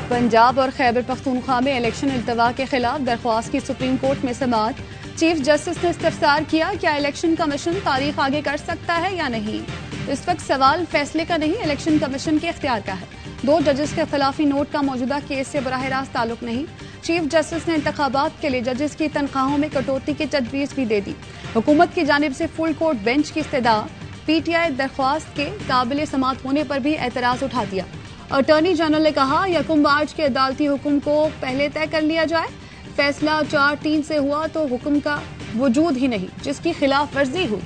पंजाब और खैबर पख्तूनख्वा में इलेक्शन इल्तवा के खिलाफ दरख्वास्त की सुप्रीम कोर्ट में समाअत। चीफ जस्टिस ने इस्तफसार किया, क्या इलेक्शन कमीशन तारीख आगे कर सकता है या नहीं। इस वक्त सवाल फैसले का नहीं, इलेक्शन कमीशन के इख्तियार का है। 2 जजेस के इख्तलाफी नोट का मौजूदा केस से बराह रास्त ताल्लुक नहीं। चीफ जस्टिस ने इंतखाबात के लिए जजेस की तनख्वाहों में कटौती की तजवीज़ भी दे दी। हुकूमत की जानिब से फुल कोर्ट बेंच की इस्तदा। PTI दरख्वास्त के काबिल समाअत होने पर भी एतराज़ उठा दिया। अटॉर्नी जनरल ने कहा, यकम मार्च के अदालती हुक्म को पहले तय कर लिया जाए। फैसला 4-3 से हुआ तो हुक्म का वजूद ही नहीं, जिसकी खिलाफ वर्जी हुई।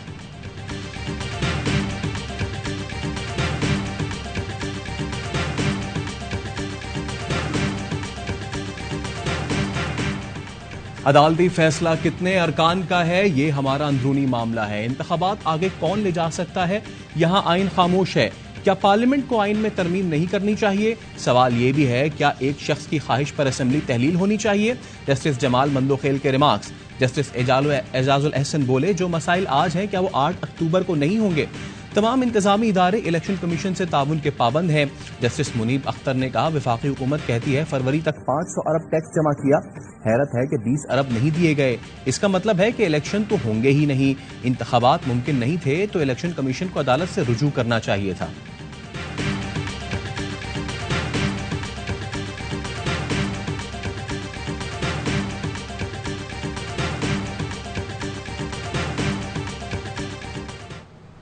अदालती फैसला कितने अरकान का है, ये हमारा अंदरूनी मामला है। इंतखाबात आगे कौन ले जा सकता है, यहाँ आइन खामोश है। क्या पार्लियामेंट को आइन में तरमीम नहीं करनी चाहिए? सवाल ये भी है, क्या एक शख्स की ख्वाहिश पर असेंबली तहलील होनी चाहिए? जस्टिस जमाल मंदोखेल के रिमार्क्स। जस्टिस एजाजुल एहसन बोले, जो मसाइल आज हैं क्या वो 8 अक्टूबर को नहीं होंगे? तमाम इंतजामी इदारे इलेक्शन कमीशन से ताउन के पाबंद हैं। जस्टिस मुनीब अख्तर ने कहा, वफाकी हुकूमत कहती है फरवरी तक 500 अरब टैक्स जमा किया, हैरत है कि 20 अरब नहीं दिए गए। इसका मतलब है कि इलेक्शन तो होंगे ही नहीं। इंतखाबात मुमकिन नहीं थे तो इलेक्शन कमीशन को अदालत से रुजू करना चाहिए था।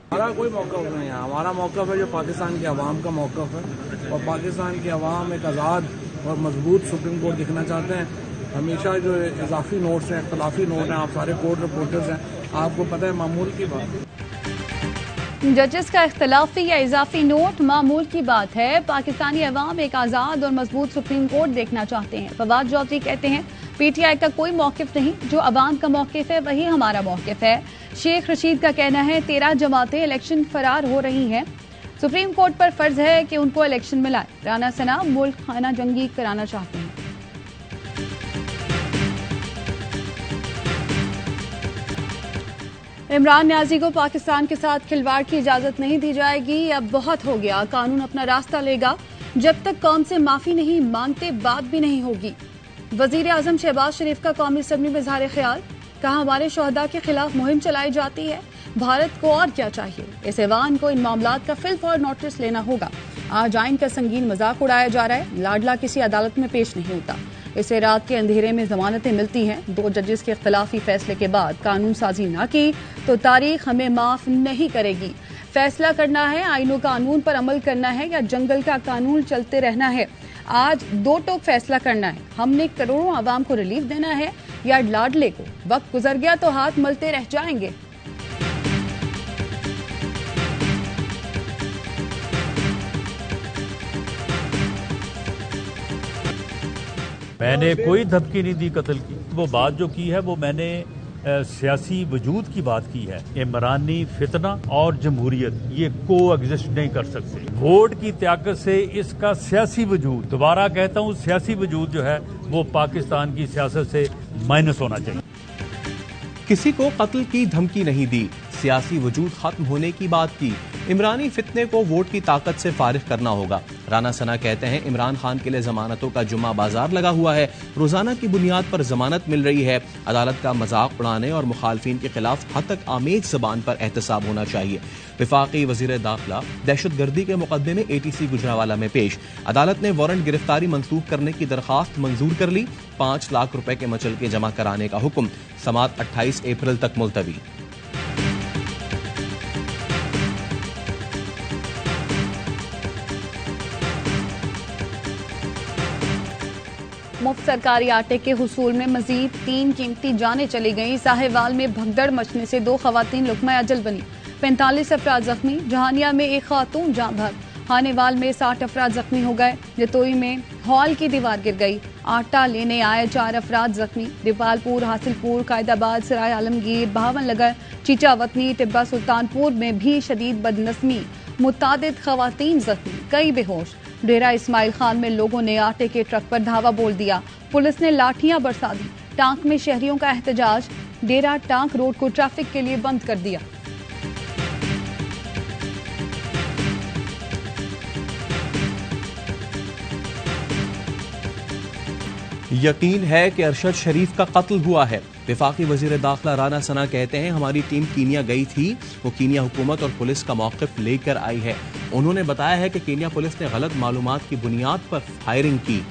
हमारा कोई मौक़िफ़ नहीं है। हमारा मौक़िफ़ है जो पाकिस्तान की आवाम का मौक़िफ़ है, और पाकिस्तान की आवाम एक आज़ाद और मजबूत सुप्रीम कोर्ट देखना चाहते हैं। हमेशा जो इजाफी नोट्स हैं, इख्तलाफी नोट हैं, आप सारे कोर्ट रिपोर्टर्स हैं, आपको पता है मामूल की बात है। जजेस का इख्तलाफी या इजाफी नोट मामूल की बात है। पाकिस्तानी अवाम एक आज़ाद और मजबूत सुप्रीम कोर्ट देखना चाहते हैं। फवाद चौधरी कहते हैं, PTI का कोई मौक़िफ़ नहीं, जो अवाम का मौक़िफ़ है वही हमारा मौक़िफ़ है। शेख रशीद का कहना है, 13 जमातें इलेक्शन फरार हो रही हैं, सुप्रीम कोर्ट पर फर्ज है कि उनको इलेक्शन में लाए। राना सना मुल्क खाना जंगी कराना चाहते हैं। इमरान न्याजी को पाकिस्तान के साथ खिलवाड़ की इजाजत नहीं दी जाएगी। अब बहुत हो गया, कानून अपना रास्ता लेगा। जब तक कौम से माफी नहीं मांगते बात भी नहीं होगी। वजीर आजम शहबाज शरीफ का कौमी असम्बली में इज़हार ख्याल। कहा, हमारे शोहदा के खिलाफ मुहिम चलाई जाती है, भारत को और क्या चाहिए। इस ऐवान को इन मामलात का फिल फॉर नोटिस लेना होगा। आज आइन का संगीन मजाक उड़ाया जा रहा है। लाडला किसी अदालत में पेश नहीं होता, इसे रात के अंधेरे में जमानतें मिलती हैं। 2 जजेस के इख्तलाफी फैसले के बाद कानून साजी ना की तो तारीख हमें माफ नहीं करेगी। फैसला करना है, आइनो कानून पर अमल करना है या जंगल का कानून चलते रहना है। आज 2 टोक फैसला करना है, हमने करोड़ों आवाम को रिलीफ देना है या लाडले को। वक्त गुजर गया तो हाथ मलते रह जाएंगे। मैंने कोई धमकी नहीं दी कत्ल की। वो बात जो की है वो मैंने सियासी वजूद की बात की है। इमरानी फितना और जमहूरियत ये को एग्जिस्ट नहीं कर सकते। वोट की ताकत से इसका सियासी वजूद, दोबारा कहता हूँ, सियासी वजूद जो है वो पाकिस्तान की सियासत से माइनस होना चाहिए। किसी को कत्ल की धमकी नहीं दी, सियासी वजूद खत्म होने की बात की। इमरानी फितने को वोट की ताकत से फारिग करना होगा। राना सना कहते हैं, इमरान खान के लिए जमानतों का जुम्मा बाजार लगा हुआ है, रोजाना की बुनियाद पर जमानत मिल रही है। अदालत का मजाक उड़ाने और मुखालफिन के खिलाफ हद तक आमेज जबान पर एहतसाब होना चाहिए। विफाकी वजीर दाखिला दहशतगर्दी के मुकदमे में ATC गुजरावाला में पेश। अदालत ने वारंट गिरफ्तारी मंसूख करने की दरखास्त मंजूर कर ली। 5 लाख रुपए के मचल के जमा कराने का हुक्म। समाअत 28 अप्रैल तक मुलतवी। मुफ्त सरकारी आटे के हुसूल में मजीद 3 कीमती जानें चली गईं। साहिवाल में भगदड़ मचने से 2 खवातीन लुकमा अजल बनी। 45 अफराद जख्मी। जहानिया में एक खातून जान भर। हानेवाल में 60 अफराद जख्मी हो गए। जतोई में हॉल की दीवार गिर गई। आटा लेने आए 4 अफराद जख्मी। दीपालपुर, हासिलपुर, कायदाबाद, सराय आलमगीर, बहावननगर, चीचावतनी, टिब्बा सुल्तानपुर में भी शदीद बदनस्मी। मुतादिद खवातीन जख्मी, कई बेहोश। डेरा इस्माइल खान में लोगों ने आटे के ट्रक पर धावा बोल दिया। पुलिस ने लाठियां बरसा दी। टांक में शहरियों का एहतजाज। डेरा टांक रोड को ट्रैफिक के लिए बंद कर दिया। यकीन है कि अरशद शरीफ का कत्ल हुआ है। वफाकी वजीर दाखिला राना सना कहते हैं, हमारी टीम कीनिया गई थी, वो कीनिया हुकूमत और पुलिस का मौक़िफ़ लेकर आई है। उन्होंने बताया है कि कीनिया पुलिस ने गलत मालूमात की बुनियाद पर फायरिंग की।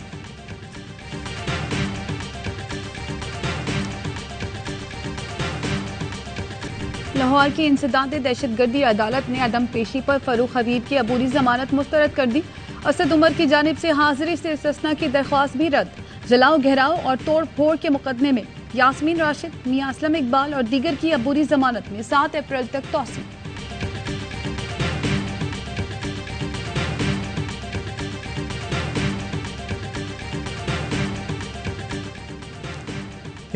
लाहौर की इंसदादे दहशतगर्दी अदालत ने अदम पेशी पर फरूख हबीब की अबूरी जमानत मुस्तरद कर दी। असद उमर की जानिब से हाजिरी से इस्तिस्ना की दरख्वास्त भी रद्द। जलाओ घेराव और तोड़ फोड़ के मुकदमे में यास्मीन राशिद, मियां असलम इकबाल और दीगर की अबूरी जमानत में 7 अप्रैल तक तौसी।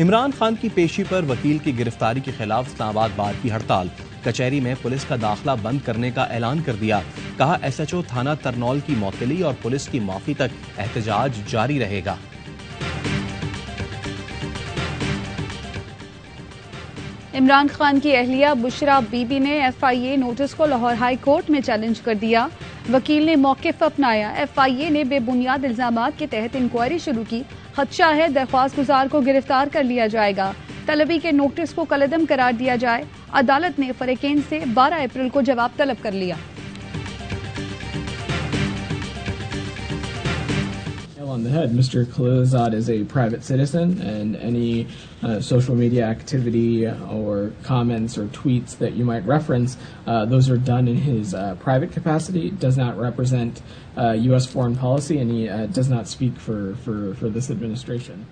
इमरान खान की पेशी पर वकील की गिरफ्तारी के खिलाफ इस्लामाबाद बार की हड़ताल। कचहरी में पुलिस का दाखिला बंद करने का ऐलान कर दिया। कहा, SHO थाना तरनौल की मौतली और पुलिस की माफी तक एहतजाज जारी रहेगा। इमरान खान की अहलिया बुशरा बीबी ने FIA नोटिस को लाहौर हाई कोर्ट में चैलेंज कर दिया। वकील ने मौक़िफ़ अपनाया। FIA ने बेबुनियाद इल्जामात के तहत इंक्वायरी शुरू की। खदशा है दरख्वास्त गुजार को गिरफ्तार कर लिया जाएगा। तलबी के नोटिस को कलअदम करार दिया जाए। अदालत ने फरीकैन से 12 अप्रैल को जवाब तलब कर लिया। On the head, Mr. Khalilzad is a private citizen, and any social media activity or comments or tweets that you might reference, those are done in his private capacity. Does not represent U.S. foreign policy, and he does not speak for this administration.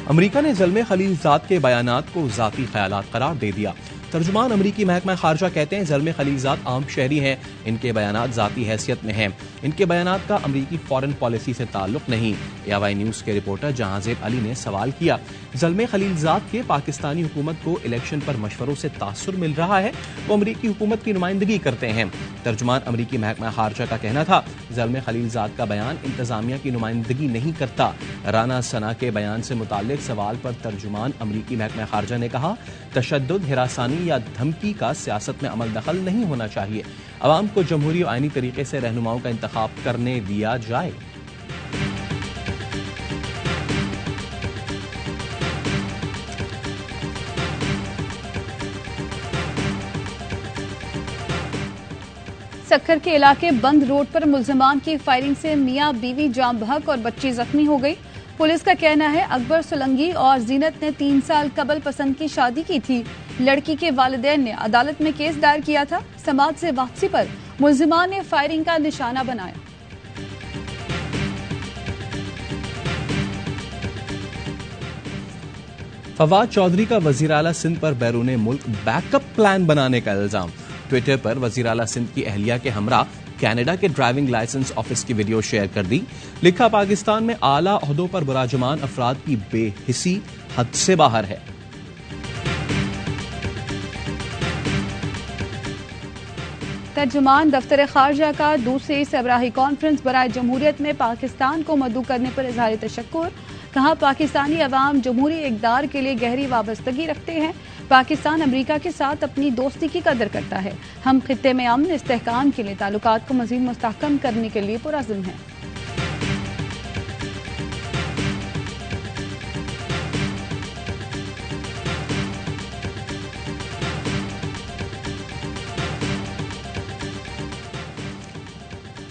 अमरीका ने ज़ल्मे Khalilzad के बयानात को ज़ाती ख्यालात करार दे दिया। तर्जुमान अमरीकी महकमा खारजा कहते हैं, ज़ल्मे खलीलज़ाद आम शहरी हैं, इनके बयानात ज़ाती हैसियत में हैं। इनके बयानात का अमरीकी फॉरेन पॉलिसी से ताल्लुक नहीं। AY न्यूज़ के रिपोर्टर जहांजेब अली ने सवाल किया, ज़ल्मे खलीलज़ाद के पाकिस्तानी हुकूमत को इलेक्शन पर मशवरों से तासुर मिल रहा है, वो अमरीकी हुकूमत की नुमाइंदगी करते हैं। तर्जुमान अमरीकी महकमा खारजा का कहना था, ज़ल्मे खलीलज़ाद का बयान इंतज़ामिया की नुमाइंदगी नहीं करता। राना सना के बयान से मुताल्लिक सवाल पर तर्जुमान अमरीकी महकमा खारजा ने कहा, तशद्दुद, हिरासानी या धमकी का सियासत में अमल दखल नहीं होना चाहिए। अवाम को जमहूरी और आईनी तरीके से रहनुमाओं का इंतखाब करने दिया जाए। सक्खर के इलाके बंद रोड पर मुल्जिमान की फायरिंग से मियां बीवी जाम बहक और बच्ची जख्मी हो गई। पुलिस का कहना है, अकबर सुलंगी और जीनत ने 3 साल कबल पसंद की शादी की थी। लड़की के वालिदैन ने अदालत में केस दायर किया था। समाज से वापसी पर मुल्जिमान ने फायरिंग का निशाना बनाया। फवाद चौधरी का वजीर आला सिंध पर बैरून मुल्क बैकअप प्लान बनाने का इल्जाम। ट्विटर पर वजीर आला सिंध की अहलिया के हमरा कनाडा के ड्राइविंग लाइसेंस ऑफिस की वीडियो शेयर कर दी। लिखा, पाकिस्तान में आला ओहदों पर बुराजमान अफराद की बेहिसी हद से बाहर है। तर्जुमान दफ्तर खारजा का दूसरी सरबराही कॉन्फ्रेंस बराए जमहूरियत में पाकिस्तान को मदऊ करने पर इजहार तशक्कुर। कहा, पाकिस्तानी अवाम जमहूरी इक़दार के लिए गहरी वाबस्तगी रखते हैं। पाकिस्तान अमरीका के साथ अपनी दोस्ती की कदर करता है। हम खित्ते में अमन इस्तेहकाम के लिए ताल्लुकात को मज़ीद मुस्तहकम करने के लिए पुरअज़्म हैं।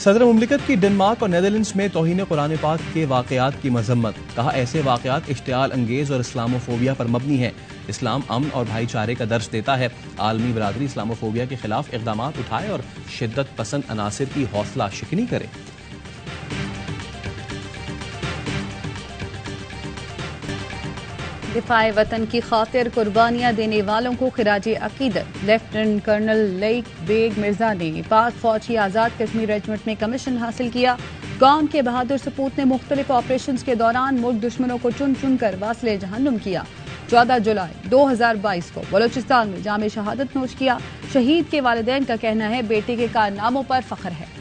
सदर मुमलिकत की डेनमार्क और नेदरलैंड्स में तौहीन कुरान पाक के वाक़यात की मजम्मत। कहा, ऐसे वाक़यात इश्तिआल अंगेज़ और इस्लामोफोबिया पर मबनी है। इस्लाम अमन और भाईचारे का दर्ज देता है। आलमी बरादरी इस्लामोफोबिया के खिलाफ इक़दामात उठाए और शिद्दत पसंद अनासिर की हौसला शिकनी करे। दिफाए वतन की खातिर कुर्बानियां देने वालों को खिराजे अकीदत। लेफ्टिनेंट कर्नल लईक बेग मिर्जा ने पाक फौज की आज़ाद कश्मीर रेजिमेंट में कमीशन हासिल किया। कौम के बहादुर सपूत ने मुख्तलिफ ऑपरेशन के दौरान मुल्क दुश्मनों को चुन चुन कर वास्ले जहन्नुम किया। 14 जुलाई 2022 को बलोचिस्तान में जामे शहादत नोश किया। शहीद के वालिदैन का कहना है, बेटे के कारनामों पर फख्र है।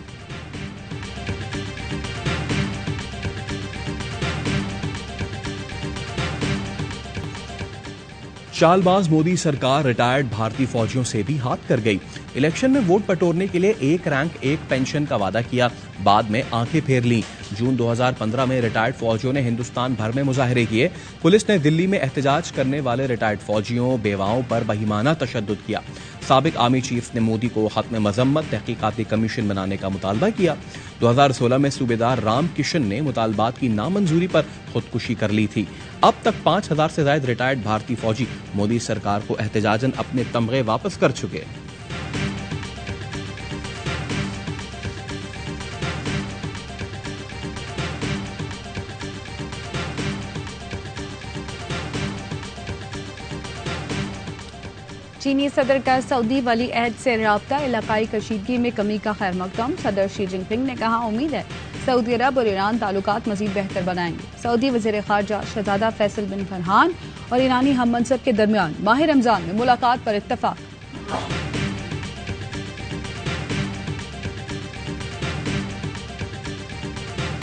चालबाज मोदी सरकार रिटायर्ड भारतीय फौजियों से भी हाथ कर गई। इलेक्शन में वोट बटोरने के लिए एक रैंक एक पेंशन का वादा किया, बाद में आंखें फेर लीं। जून 2015 में रिटायर्ड फौजियों ने हिंदुस्तान भर में मुजाहरे किए। पुलिस ने दिल्ली में एहतजाज करने वाले रिटायर्ड फौजियों, बेवाओं पर बहिमाना तशद्दुद किया। साबिक आर्मी चीफ ने मोदी को खत में मजम्मत, तहकीकाती कमीशन बनाने का मुतालबा किया। 2016 में सूबेदार राम किशन ने मुतालबात की नामंजूरी पर खुदकुशी कर ली थी। अब तक 5000 से ज्यादा रिटायर्ड भारतीय फौजी मोदी सरकार को एहतजाजन अपने तमगे वापस कर चुके। चीनी सदर का सऊदी वली अहद से राब्ता, इलाकाई कशीदगी में कमी का खैर मकदम। सदर शी जिनपिंग ने कहा, उम्मीद है सऊदी अरब और ईरान ताल्लुकात मजीद बेहतर बनाएंगे। सऊदी वज़ीर ख़ारजा शहजादा फैसल बिन फरहान और ईरानी हम मनसब के दरमियान माह रमजान में मुलाकात पर इत्तफाक।